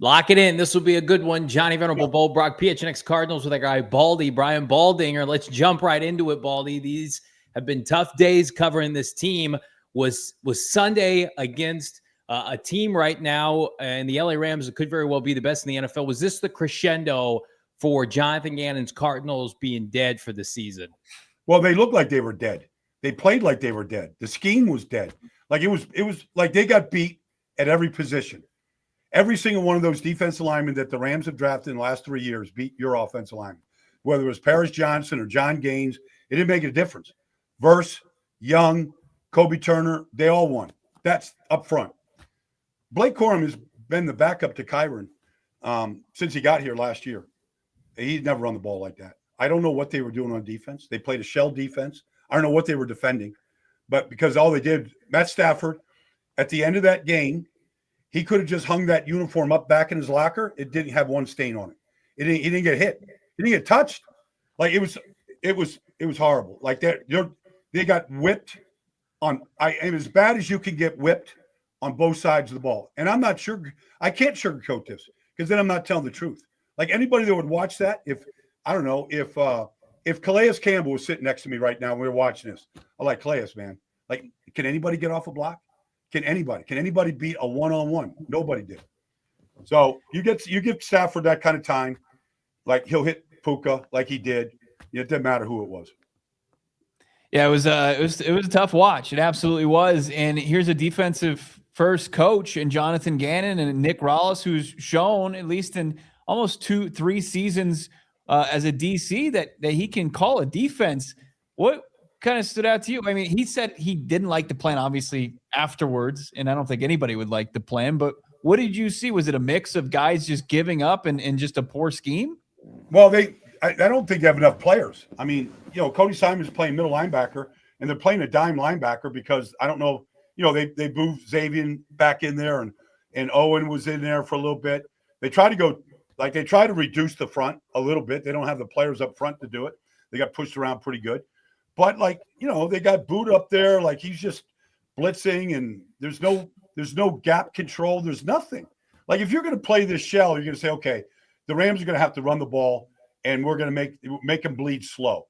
Lock it in. This will be a good one. Johnny Venerable Bullbrock, PHNX Cardinals with our guy Baldy, Brian Baldinger. Let's jump right into it, Baldy. These have been tough days covering this team. Was Sunday against a team right now, and the LA Rams could very well be the best in the NFL. Was this the crescendo for Jonathan Gannon's Cardinals being dead for the season? Well, they looked like they were dead. They played like they were dead. The scheme was dead. Like it was like they got beat at every position. Every single one of those defensive linemen that the Rams have drafted in the last 3 years beat your offensive lineman. Whether it was Paris Johnson or John Gaines, it didn't make a difference. Verse, Young, Kobe Turner, they all won. That's up front. Blake Corum has been the backup to Kyron since he got here last year. He's never run the ball like that. I don't know what they were doing on defense. They played a shell defense. I don't know what they were defending. But because all they did, Matt Stafford, at the end of that game, he could have just hung that uniform up back in his locker. It didn't have one stain on it. He didn't get hit. He didn't get touched. Like it was horrible. Like they got whipped on. It was as bad as you can get whipped on both sides of the ball. And I'm not sure. I can't sugarcoat this because then I'm not telling the truth. Like anybody that would watch that, if Calais Campbell was sitting next to me right now and we were watching this, I'm like, Calais, man, like, can anybody get off a block? Can anybody beat a one-on-one? Nobody did. So you give Stafford that kind of time, like he'll hit Puka like he did. It didn't matter who it was. Yeah, it was a tough watch. It absolutely was. And here's a defensive first coach in Jonathan Gannon and Nick Rollis, who's shown at least in almost 2-3 seasons as a DC that he can call a defense. What kind of stood out to you? I mean, he said he didn't like the plan, obviously, afterwards, and I don't think anybody would like the plan, but what did you see? Was it a mix of guys just giving up and just a poor scheme? Well, I don't think they have enough players. I mean, Cody Simon's playing middle linebacker, and they're playing a dime linebacker because I don't know, they moved Xavier back in there, and Owen was in there for a little bit. They try to reduce the front a little bit. They don't have the players up front to do it. They got pushed around pretty good. But they got Boot up there, like he's just blitzing, and there's no gap control. There's nothing. Like if you're going to play this shell, you're going to say, okay, the Rams are going to have to run the ball, and we're going to make them bleed slow,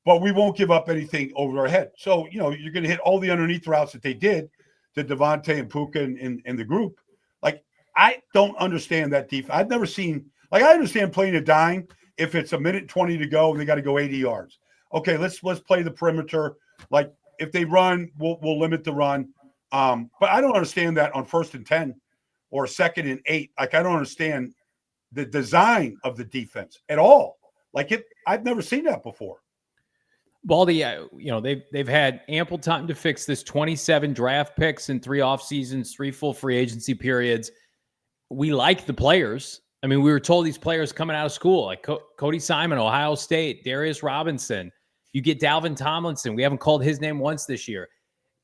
but we won't give up anything over our head. So you're going to hit all the underneath routes that they did to Devontae and Puka and the group. Like I don't understand that defense. I've never seen. Like I understand playing a dime if it's a minute 20 to go and they got to go 80 yards. Okay, let's play the perimeter. Like if they run, we'll limit the run. But I don't understand that on 1st and 10 or 2nd and 8. Like I don't understand the design of the defense at all. Like I've never seen that before. Baldy, they've had ample time to fix this. 27 draft picks in 3 off seasons, 3 full free agency periods. We like the players. I mean, we were told these players coming out of school, like Cody Simon, Ohio State, Darius Robinson. You get Dalvin Tomlinson. We haven't called his name once this year.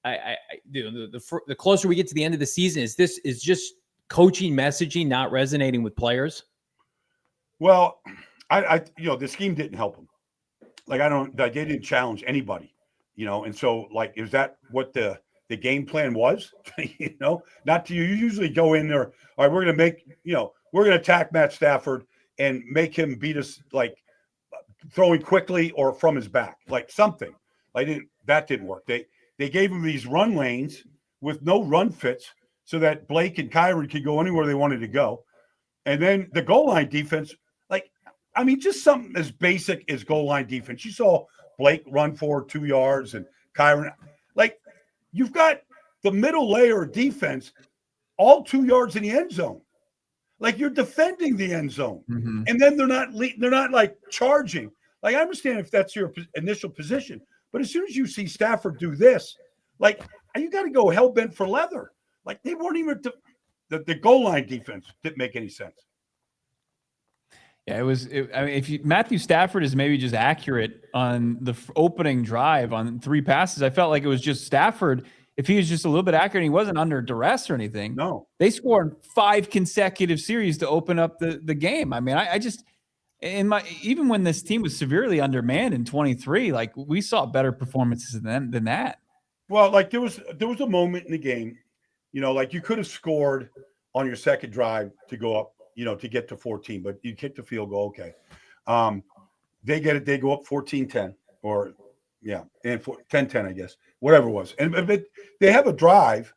The closer we get to the end of the season, is just coaching messaging not resonating with players? Well, the scheme didn't help them. Like they didn't challenge anybody, and so like, is that what the game plan was? Not to you usually go in there. All right, we're going to attack Matt Stafford and make him beat us, like throwing quickly or from his back, like something. That didn't work. They gave him these run lanes with no run fits so that Blake and Kyron could go anywhere they wanted to go. And then the goal line defense, just something as basic as goal line defense. You saw Blake run for 2 yards and Kyron, you've got the middle layer of defense, all 2 yards in the end zone. Like you're defending the end zone, and then they're not like charging. Like I understand if that's your initial position, but as soon as you see Stafford do this, like you got to go hell bent for leather. Like they weren't even the goal line defense didn't make any sense. Yeah, Matthew Stafford is maybe just accurate on the opening drive on 3 passes. I felt like it was just Stafford. If he was just a little bit accurate, he wasn't under duress or anything. No, they scored 5 consecutive series to open up the game. I mean, even when this team was severely undermanned in 23, like we saw better performances than that. Well, like there was a moment in the game, like you could have scored on your second drive to go up, to get to 14, but you kick the field goal. Okay. They get it. They go up 14-10 or and 10-10, I guess, whatever it was. And but they have a drive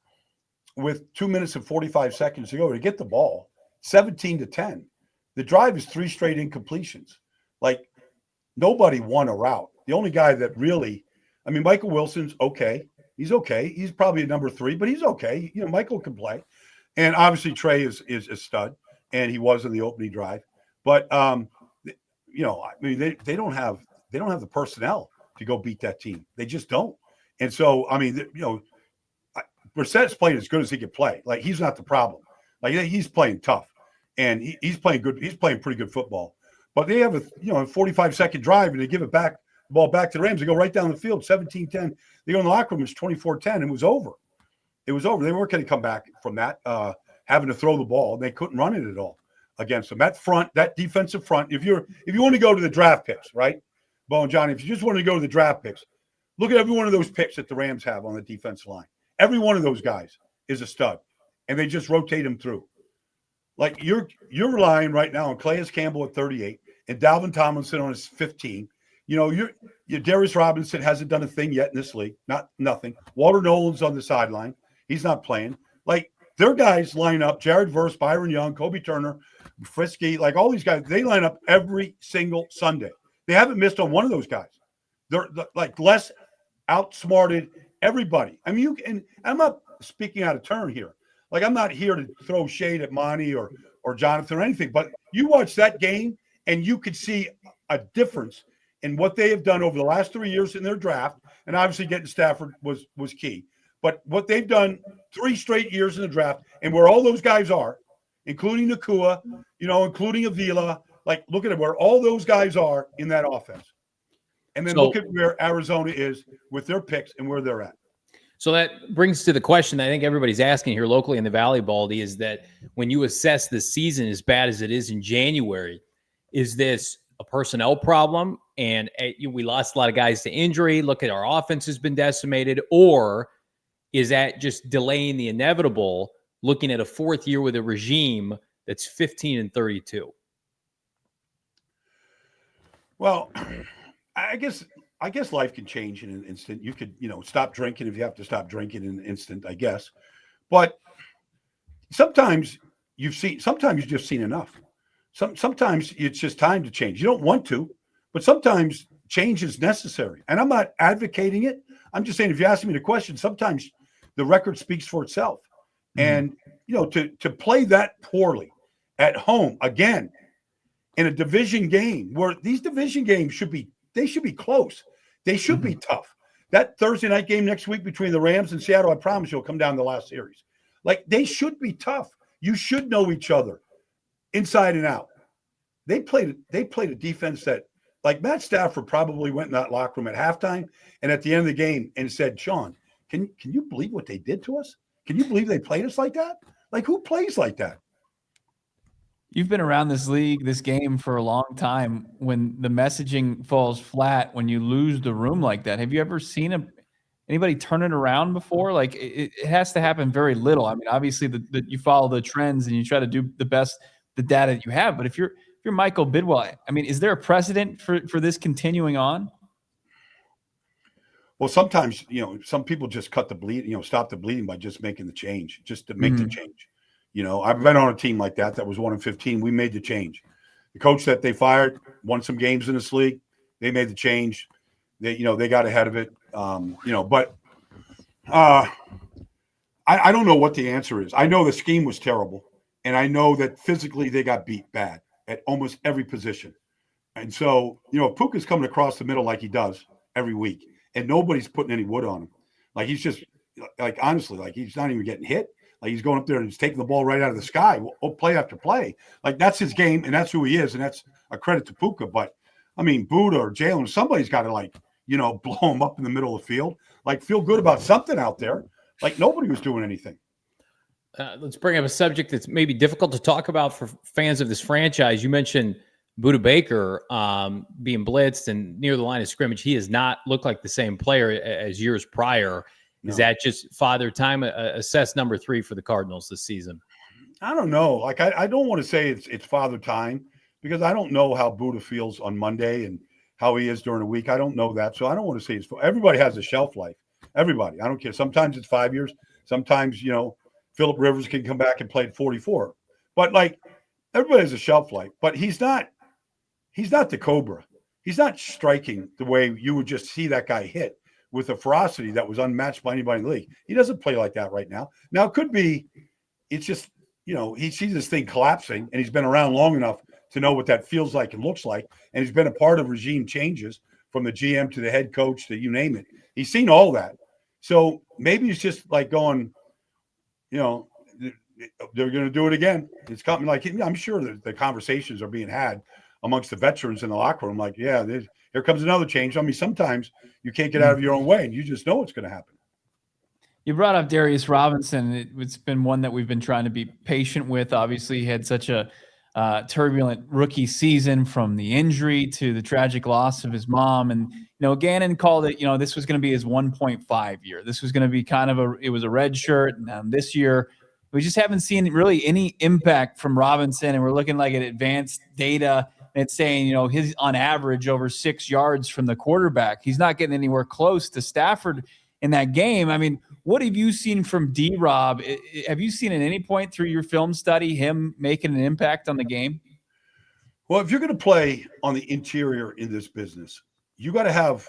with 2 minutes and 45 seconds to go to get the ball, 17-10. The drive is 3 straight incompletions. Like, nobody won a route. The only guy that really, Michael Wilson's okay. He's okay. He's probably a number 3, but he's okay. Michael can play. And obviously Trey is a stud, and he was in the opening drive. But they don't have the personnel to go beat that team. They just don't. And so, Brissett's playing as good as he can play. Like, he's not the problem. Like, he's playing tough, and he's playing good. He's playing pretty good football. But they have a 45-second drive, and they give the ball back to the Rams. They go right down the field, 17-10. They go in the locker room. It's 24-10. It was over. It was over. They weren't going to come back from that, having to throw the ball. They couldn't run it at all against them. That defensive front. If you want to go to the draft picks, right, Bo and Johnny, if you just want to go to the draft picks, look at every one of those picks that the Rams have on the defensive line. Every one of those guys is a stud, and they just rotate them through. Like, you're relying right now on Calais Campbell at 38 and Dalvin Tomlinson on his 15. Your Darius Robinson hasn't done a thing yet in this league. Nothing. Walter Nolan's on the sideline. He's not playing. Like, their guys line up. Jared Verse, Byron Young, Kobe Turner, Frisky, like all these guys, they line up every single Sunday. They haven't missed on one of those guys. They're like less outsmarted everybody. And I'm not speaking out of turn here. Like, I'm not here to throw shade at Monty or Jonathan or anything, but you watch that game and you could see a difference in what they have done over the last 3 years in their draft. And obviously getting Stafford was key. But what they've done 3 straight years in the draft, and where all those guys are, including Nakua, including Avila, like, look at where all those guys are in that offense. And then look at where Arizona is with their picks and where they're at. So that brings to the question I think everybody's asking here locally in the Valley, Baldy, is that when you assess the season as bad as it is in January, is this a personnel problem? And we lost a lot of guys to injury. Look at our offense has been decimated. Or is that just delaying the inevitable, looking at a 4th year with a regime that's 15-32? Well, I guess life can change in an instant. You could, stop drinking if you have to stop drinking in an instant, I guess. But sometimes you've just seen enough. Sometimes it's just time to change. You don't want to, but sometimes change is necessary. And I'm not advocating it. I'm just saying, if you ask me the question, sometimes the record speaks for itself. And, to play that poorly at home again in a division game, where these division games should be close. They should be tough. That Thursday night game next week between the Rams and Seattle, I promise you, will come down to the last series. Like, they should be tough. You should know each other inside and out. They played a defense that, like, Matt Stafford probably went in that locker room at halftime and at the end of the game and said, Sean, can you believe what they did to us? Can you believe they played us like that? Like, who plays like that? You've been around this league, this game for a long time. When the messaging falls flat, when you lose the room like that, have you ever seen anybody turn it around before? Like, it has to happen very little. Obviously you follow the trends and you try to do the best, the data that you have. But if you're Michael Bidwell, is there a precedent for this continuing on? Well, sometimes, some people just cut the bleed, stop the bleeding by just making the change, just to make the change. I've been on a team like that was 1-15. We made the change. The coach that they fired won some games in this league. They made the change. They got ahead of it. But I don't know what the answer is. I know the scheme was terrible, and I know that physically they got beat bad at almost every position. And so, Puka's coming across the middle like he does every week, and nobody's putting any wood on him. Like, he's just, like, honestly, like, he's not even getting hit. Like, he's going up there and he's taking the ball right out of the sky, play after play. Like, that's his game, and that's who he is, and that's a credit to Puka. But, Buda or Jalen, somebody's got to, like, blow him up in the middle of the field. Like, feel good about something out there. Like, nobody was doing anything. Let's bring up a subject that's maybe difficult to talk about for fans of this franchise. You mentioned Buda Baker being blitzed and near the line of scrimmage. He has not looked like the same player as years prior. Is that just father time? Assess number 3 for the Cardinals this season. I don't know. Like I don't want to say it's father time because I don't know how Buddha feels on Monday and how he is during the week. I don't know that, so I don't want to say it's. Everybody has a shelf life. Everybody. I don't care. Sometimes it's 5 years. Sometimes Phillip Rivers can come back and play at 44. But like everybody has a shelf life. But he's not the Cobra. He's not striking the way you would just see that guy hit with a ferocity that was unmatched by anybody in the league. He doesn't play like that right now. Now it could be. It's just. He sees this thing collapsing, and he's been around long enough to know what that feels like and looks like. And he's been a part of regime changes from the GM to the head coach to you name it. He's seen all that. So maybe he's just like going, they're going to do it again. It's coming. Like, I'm sure that the conversations are being had amongst the veterans in the locker room. Like, yeah, here comes another change. I mean, sometimes you can't get out of your own way, and you just know what's going to happen. You brought up Darius Robinson. It's been one that we've been trying to be patient with. Obviously, he had such a turbulent rookie season from the injury to the tragic loss of his mom. And, Gannon called it, this was going to be his 1.5 year. This was going to be it was a red shirt. And this year, we just haven't seen really any impact from Robinson. And we're looking like at advanced data. And it's saying, he's on average over 6 yards from the quarterback. He's not getting anywhere close to Stafford in that game. I mean, what have you seen from D-Rob? Have you seen at any point through your film study him making an impact on the game? Well, if you're going to play on the interior in this business, you got to have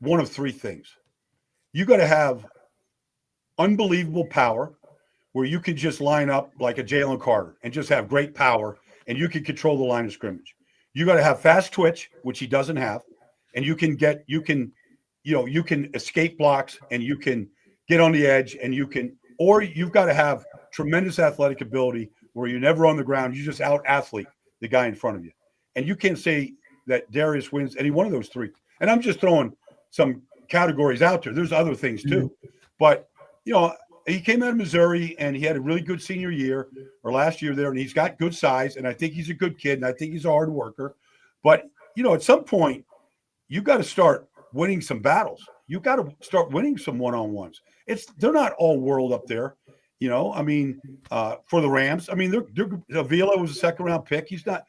one of three things. You got to have unbelievable power, where you can just line up like a Jalen Carter and just have great power, and you can control the line of scrimmage. You got to have fast twitch, which he doesn't have, and you can escape blocks, and you can get on the edge, and or you've got to have tremendous athletic ability where you're never on the ground. You just out athlete the guy in front of you. And you can't say that Darius wins any one of those three. And I'm just throwing some categories out there. There's other things too. But, he came out of Missouri, and he had a really good senior year or last year there, and he's got good size, and I think he's a good kid, and I think he's a hard worker. But, at some point, you got to start winning some battles. You got to start winning some one-on-ones. They're not all world up there, for the Rams. I mean, Avila was a second-round pick. He's not,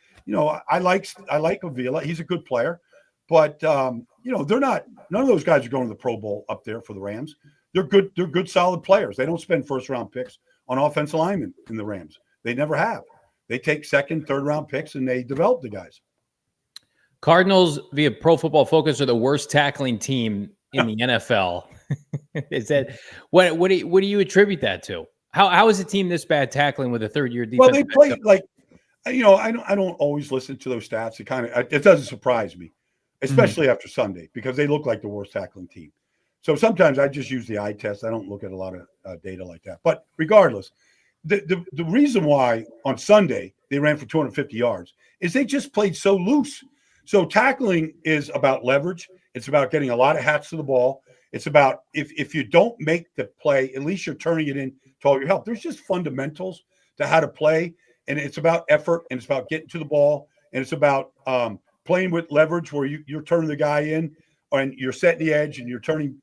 I like Avila. He's a good player, but they're not. None of those guys are going to the Pro Bowl up there for the Rams. They're good, solid players. They don't spend first-round picks on offensive linemen in the Rams. They never have. They take second, third-round picks, and they develop the guys. Cardinals via Pro Football Focus are the worst tackling team in the NFL. Is that what do you attribute that to? How is a team this bad tackling with a third-year defense? Well, they play like, I don't always listen to those stats. It doesn't surprise me, especially after Sunday, because they look like the worst tackling team. So sometimes I just use the eye test. I don't look at a lot of data like that. But regardless, the reason why on Sunday they ran for 250 yards is they just played so loose. So tackling is about leverage. It's about getting a lot of hats to the ball. It's about if you don't make the play, at least you're turning it in to all your help. There's just fundamentals to how to play, and it's about effort, and it's about getting to the ball, and it's about playing with leverage where you're turning the guy in, and you're setting the edge, and you're turning,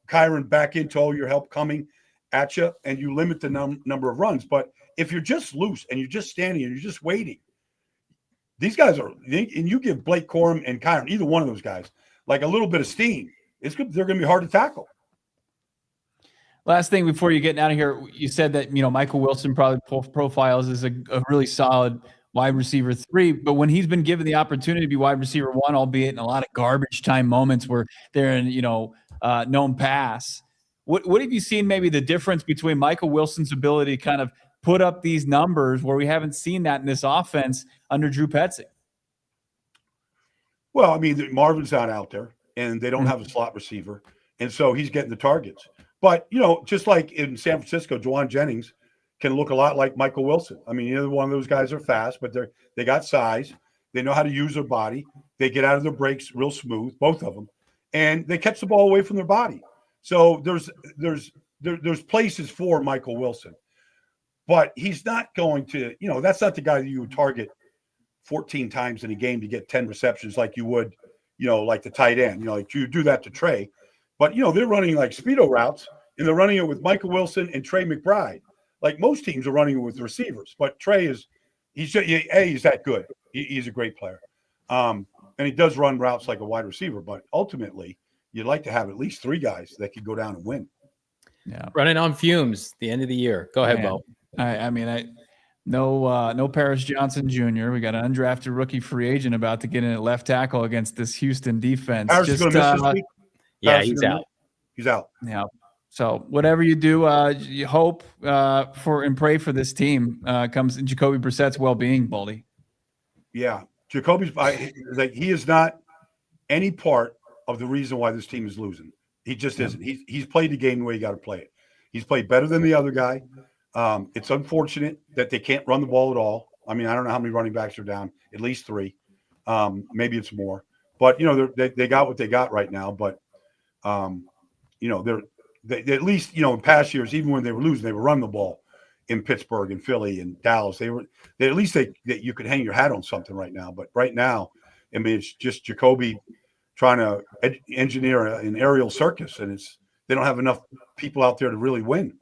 Kyron back into all your help coming at you, and you limit the number of runs. But if you're just loose and you're just standing and you're just waiting, these guys and you give Blake Corum and Kyron, either one of those guys, like a little bit of steam, they're going to be hard to tackle. Last thing before you get out of here, you said that, Michael Wilson probably profiles as a really solid wide receiver 3, but when he's been given the opportunity to be wide receiver 1, albeit in a lot of garbage time moments where they're in, known pass, what have you seen maybe the difference between Michael Wilson's ability to kind of put up these numbers where we haven't seen that in this offense under Drew Petzing? Well, I mean, Marvin's not out there, and they don't have a slot receiver, and so he's getting the targets. But, just like in San Francisco, Juwan Jennings can look a lot like Michael Wilson. I mean, either one of those guys are fast, but they got size. They know how to use their body. They get out of their breaks real smooth, both of them, and they catch the ball away from their body. So there's places for Michael Wilson, but he's not going to, that's not the guy that you would target 14 times in a game to get 10 receptions like you would, like the tight end, like you do that to Trey. But, they're running like speedo routes, and they're running it with Michael Wilson and Trey McBride. like most teams are running with receivers, but Trey he's that good. He's a great player. And he does run routes like a wide receiver, but ultimately you'd like to have at least 3 guys that could go down and win. Yeah. Running on fumes the end of the year. Go ahead, Bo. No Paris Johnson Jr. We got an undrafted rookie free agent about to get in at left tackle against this Houston defense. Paris is going to miss this week. Yeah, he's out. He's out. Yeah. So whatever you do, you hope for and pray for this team comes in Jacoby Brissett's well-being, Baldy. Yeah, Jacoby's he is not any part of the reason why this team is losing. He just isn't. He's played the game the way you got to play it. He's played better than the other guy. It's unfortunate that they can't run the ball at all. I mean, I don't know how many running backs are down. At least 3. Maybe it's more. But they got what they got right now. But they at least in past years, even when they were losing, they were running the ball in Pittsburgh and Philly and Dallas. You could hang your hat on something right now. But right now, I mean, it's just Jacoby trying to engineer an aerial circus, and they don't have enough people out there to really win.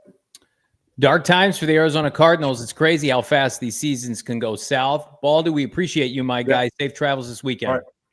Dark times for the Arizona Cardinals. It's crazy how fast these seasons can go south. Baldy, we appreciate you, my guy. Safe travels this weekend. All right.